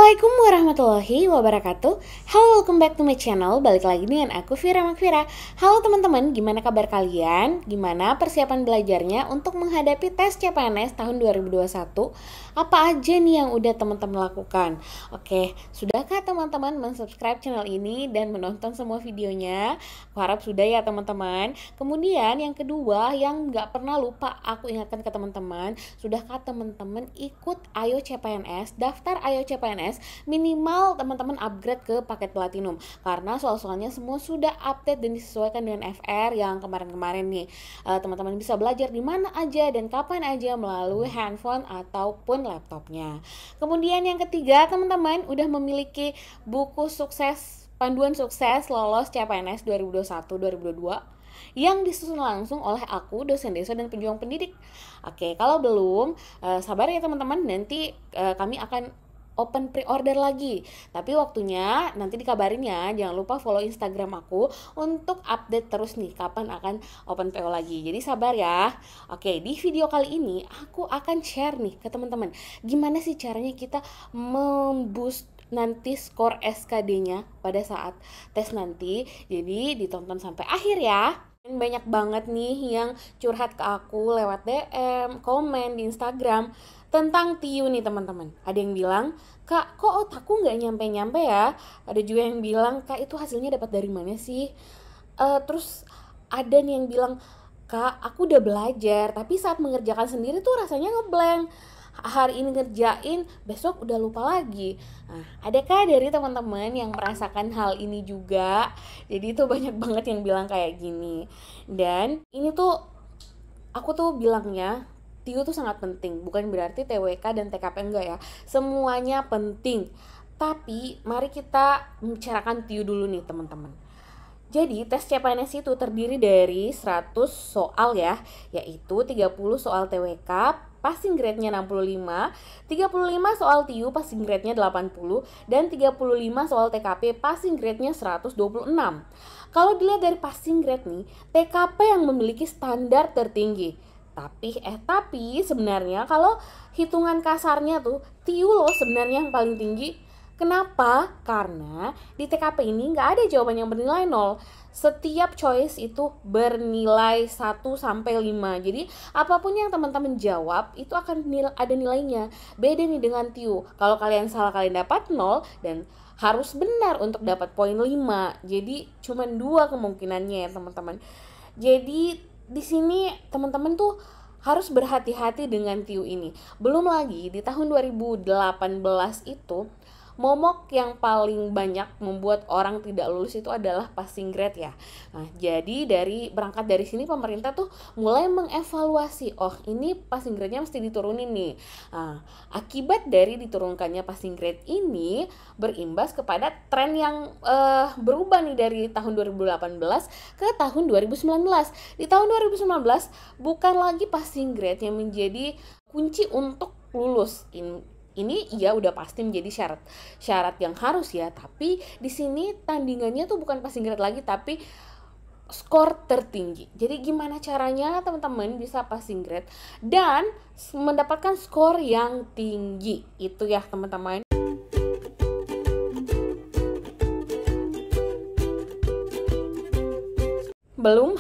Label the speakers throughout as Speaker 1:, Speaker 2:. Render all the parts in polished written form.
Speaker 1: Assalamualaikum warahmatullahi wabarakatuh. Halo, welcome back to my channel. Balik lagi dengan aku Vira Makvira. Halo teman-teman, gimana kabar kalian? Gimana persiapan belajarnya untuk menghadapi tes CPNS tahun 2021? Apa aja nih yang udah teman-teman lakukan? Oke, sudahkah teman-teman mensubscribe channel ini dan menonton semua videonya? Aku harap sudah ya teman-teman. Kemudian yang kedua, yang gak pernah lupa aku ingatkan ke teman-teman, sudahkah teman-teman ikut Ayo CPNS, daftar Ayo CPNS, minimal teman-teman upgrade ke paket platinum, karena soal-soalnya semua sudah update dan disesuaikan dengan FR yang kemarin-kemarin nih. Teman-teman bisa belajar di mana aja dan kapan aja melalui handphone ataupun laptopnya. Kemudian yang ketiga, teman-teman udah memiliki buku sukses, panduan sukses lolos CPNS 2021-2022 yang disusun langsung oleh aku, dosen desa dan pejuang pendidik. Oke, kalau belum, sabar ya teman-teman, nanti kami akan open pre-order lagi. Tapi waktunya nanti dikabarin ya. Jangan lupa follow Instagram aku untuk update terus nih kapan akan open PO lagi. Jadi sabar ya. Oke, di video kali ini aku akan share nih ke teman-teman gimana sih caranya kita memboost nanti skor SKD-nya pada saat tes nanti. Jadi ditonton sampai akhir ya. Banyak banget nih yang curhat ke aku lewat DM, komen di Instagram tentang TIU nih teman-teman. Ada yang bilang, "Kak, kok otakku nggak nyampe-nyampe ya?" Ada juga yang bilang, "Kak, itu hasilnya dapat dari mana sih?" Terus ada nih yang bilang, "Kak, aku udah belajar, tapi saat mengerjakan sendiri tuh rasanya ngeblank. Hari ini ngerjain, besok udah lupa lagi." Nah, adakah dari teman-teman yang merasakan hal ini juga? Jadi itu banyak banget yang bilang kayak gini. Dan ini tuh aku tuh bilangnya TIU tuh sangat penting. Bukan berarti TWK dan TKP enggak ya. Semuanya penting. Tapi mari kita membicarakan TIU dulu nih teman-teman. Jadi tes CPNS itu terdiri dari 100 soal ya, yaitu 30 soal TWK, passing grade-nya 65, 35 soal TIU passing grade-nya 80, dan 35 soal TKP passing grade-nya 126. Kalau dilihat dari passing grade nih, TKP yang memiliki standar tertinggi. Tapi sebenarnya kalau hitungan kasarnya tuh TIU loh sebenarnya yang paling tinggi. Kenapa? Karena di TKP ini nggak ada jawaban yang bernilai 0. Setiap choice itu bernilai 1 sampai 5. Jadi apapun yang teman-teman jawab itu akan ada nilainya. Beda nih dengan TIU. Kalau kalian salah kalian dapat 0 dan harus benar untuk dapat poin 5. Jadi cuma 2 kemungkinannya ya teman-teman. Jadi di sini teman-teman tuh harus berhati-hati dengan TIU ini. Belum lagi di tahun 2018 itu momok yang paling banyak membuat orang tidak lulus itu adalah passing grade ya. Nah, jadi berangkat dari sini pemerintah tuh mulai mengevaluasi, oh ini passing grade-nya mesti diturunin nih. Nah, akibat dari diturunkannya passing grade ini berimbas kepada tren yang berubah nih dari tahun 2018 ke tahun 2019. Di tahun 2019 bukan lagi passing grade yang menjadi kunci untuk lulus. Ini ya udah pasti menjadi syarat yang harus ya, tapi di sini tandingannya tuh bukan passing grade lagi tapi skor tertinggi. Jadi gimana caranya teman-teman bisa passing grade dan mendapatkan skor yang tinggi itu ya teman-teman. Belum?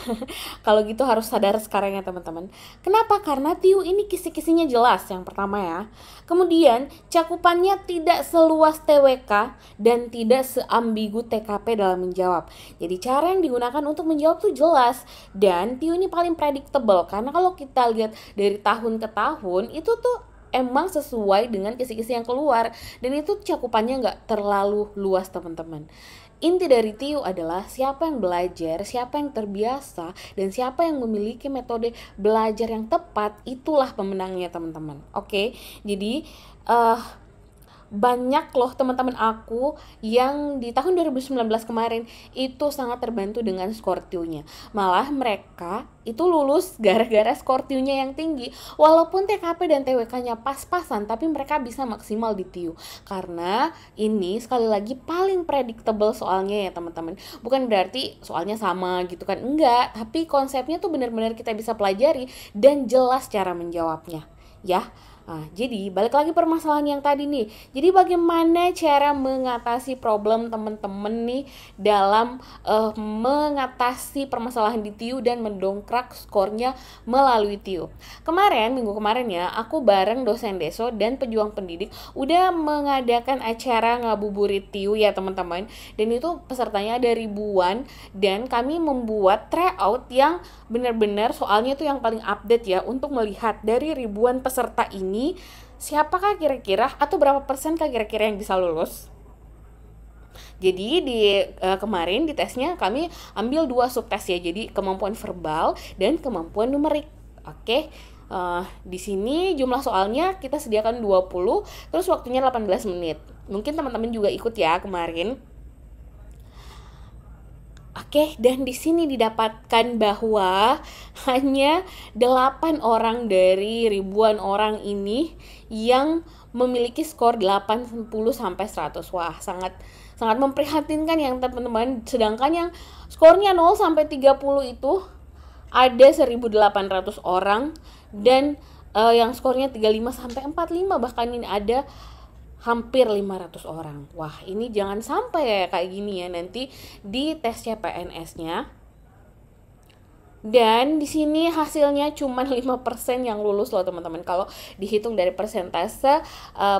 Speaker 1: Kalau gitu harus sadar sekarang ya teman-teman. Kenapa? Karena TIU ini kisi-kisinya jelas yang pertama ya. Kemudian cakupannya tidak seluas TWK dan tidak seambigu TKP dalam menjawab. Jadi cara yang digunakan untuk menjawab tuh jelas. Dan TIU ini paling predictable karena kalau kita lihat dari tahun ke tahun itu tuh emang sesuai dengan kisi-kisi yang keluar. Dan itu cakupannya nggak terlalu luas teman-teman. Inti dari TIU adalah siapa yang belajar, siapa yang terbiasa, dan siapa yang memiliki metode belajar yang tepat, itulah pemenangnya teman-teman. Oke, jadi banyak loh teman-teman aku yang di tahun 2019 kemarin itu sangat terbantu dengan skor TIU-nya. Malah mereka itu lulus gara-gara skor TIU-nya yang tinggi. Walaupun TKP dan TWK-nya pas-pasan, tapi mereka bisa maksimal di TIU. Karena ini sekali lagi paling predictable soalnya ya teman-teman. Bukan berarti soalnya sama gitu kan, enggak. Tapi konsepnya tuh benar-benar kita bisa pelajari dan jelas cara menjawabnya. Ya, Nah, jadi balik lagi permasalahan yang tadi nih. Jadi bagaimana cara mengatasi problem teman-teman nih dalam mengatasi permasalahan di TIU dan mendongkrak skornya melalui TIU. Minggu kemarin ya, aku bareng dosen deso dan pejuang pendidik udah mengadakan acara ngabuburit TIU ya teman-teman. Dan itu pesertanya ada ribuan dan kami membuat tryout yang benar-benar soalnya itu yang paling update ya untuk melihat dari ribuan peserta ini siapakah kira-kira atau berapa persen kira-kira yang bisa lulus. Jadi kemarin di tesnya kami ambil 2 subtes ya. Jadi kemampuan verbal dan kemampuan numerik. Oke. Di sini jumlah soalnya kita sediakan 20, terus waktunya 18 menit. Mungkin teman-teman juga ikut ya kemarin. Oke, dan di sini didapatkan bahwa hanya 8 orang dari ribuan orang ini yang memiliki skor 80 sampai 100. Wah, sangat memprihatinkan yang teman-teman. Sedangkan yang skornya 0 sampai 30 itu ada 1.800 orang dan yang skornya 35 sampai 45 bahkan ini ada hampir 500 orang. Wah, ini jangan sampai ya kayak gini ya nanti di tes CPNS-nya. Dan di sini hasilnya cuma 5% yang lulus loh teman-teman. Kalau dihitung dari persentase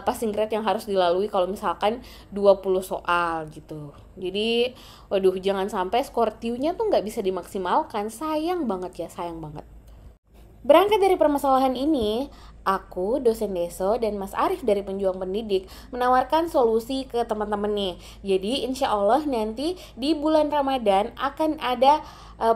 Speaker 1: passing grade yang harus dilalui kalau misalkan 20 soal gitu. Jadi, waduh jangan sampai skor TIU-nya tuh nggak bisa dimaksimalkan. Sayang banget ya, sayang banget. Berangkat dari permasalahan ini, aku, dosen deso, dan Mas Arif dari Penjuang Pendidik menawarkan solusi ke teman-teman nih. Jadi insya Allah nanti di bulan Ramadan akan ada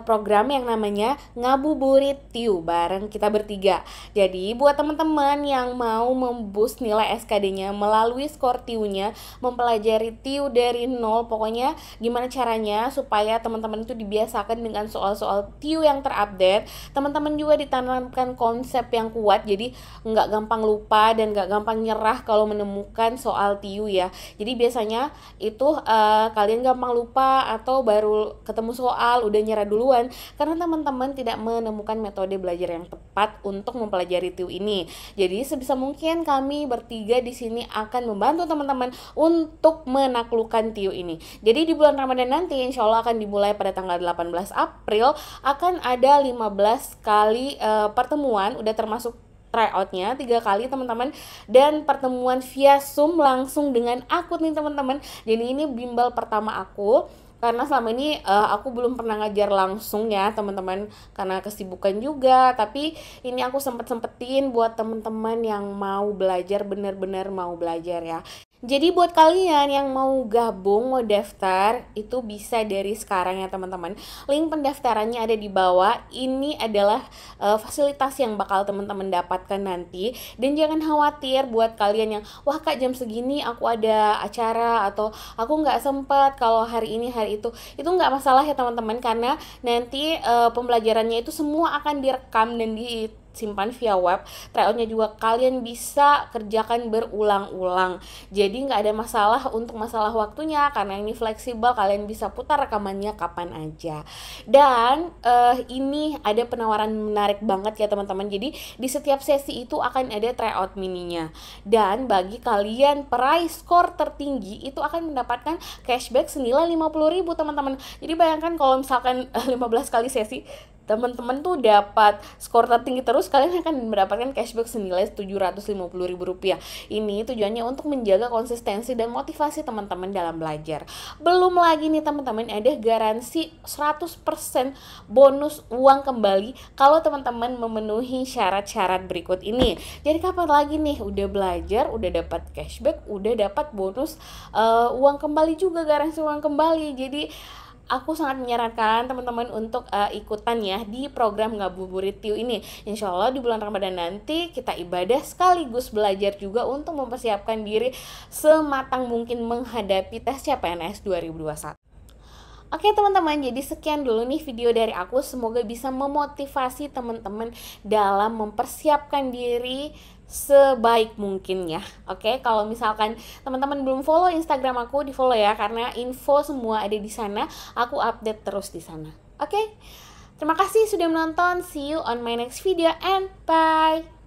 Speaker 1: program yang namanya Ngabuburit TIU bareng kita bertiga. Jadi buat teman-teman yang mau memboost nilai SKD-nya melalui skor TIU-nya, mempelajari TIU dari nol, pokoknya gimana caranya supaya teman-teman itu dibiasakan dengan soal-soal TIU yang terupdate. Teman-teman juga ditanamkan konsep yang kuat, jadi nggak gampang lupa dan nggak gampang nyerah kalau menemukan soal TIU ya. Jadi biasanya itu kalian gampang lupa atau baru ketemu soal udah nyerah duluan karena teman-teman tidak menemukan metode belajar yang tepat untuk mempelajari TIU ini. Jadi sebisa mungkin kami bertiga di sini akan membantu teman-teman untuk menaklukkan TIU ini. Jadi di bulan Ramadan nanti insya Allah akan dimulai pada tanggal 18 April akan ada 15 kali pertemuan, udah termasuk tryoutnya 3 kali teman-teman, dan pertemuan via Zoom langsung dengan aku nih teman-teman. Jadi ini bimbel pertama aku karena selama ini aku belum pernah ngajar langsung ya teman-teman karena kesibukan juga, tapi ini aku sempetin buat teman-teman yang mau belajar, benar-benar mau belajar ya. Jadi buat kalian yang mau gabung, mau daftar, itu bisa dari sekarang ya teman-teman. Link pendaftarannya ada di bawah. Ini adalah fasilitas yang bakal teman-teman dapatkan nanti. Dan jangan khawatir buat kalian yang, wah kak jam segini aku ada acara atau aku nggak sempat kalau hari ini hari itu nggak masalah ya teman-teman, karena nanti pembelajarannya itu semua akan direkam dan disimpan via web. Tryoutnya juga kalian bisa kerjakan berulang-ulang, jadi nggak ada masalah untuk masalah waktunya karena ini fleksibel, kalian bisa putar rekamannya kapan aja. Dan ini ada penawaran menarik banget ya teman-teman. Jadi di setiap sesi itu akan ada tryout mininya, dan bagi kalian peraih skor tertinggi itu akan mendapatkan cashback senilai 50.000 teman-teman. Jadi bayangkan kalau misalkan 15 kali sesi teman-teman tuh dapat skor tertinggi terus, kalian akan mendapatkan cashback senilai Rp750.000. Ini tujuannya untuk menjaga konsistensi dan motivasi teman-teman dalam belajar. Belum lagi nih teman-teman, ada garansi 100% bonus uang kembali kalau teman-teman memenuhi syarat-syarat berikut ini. Jadi kapan lagi nih udah belajar, udah dapat cashback, udah dapat bonus uang kembali juga, garansi uang kembali. Jadi aku sangat menyarankan teman-teman untuk ikutan ya di program Ngabuburit TIU ini. Insya Allah di bulan Ramadan nanti kita ibadah sekaligus belajar juga untuk mempersiapkan diri sematang mungkin menghadapi tes CPNS 2021. Oke teman-teman, jadi sekian dulu nih video dari aku. Semoga bisa memotivasi teman-teman dalam mempersiapkan diri sebaik mungkin ya. Oke, kalau misalkan teman-teman belum follow Instagram aku, di follow ya, karena info semua ada di sana. Aku update terus di sana. Oke, terima kasih sudah menonton. See you on my next video and bye.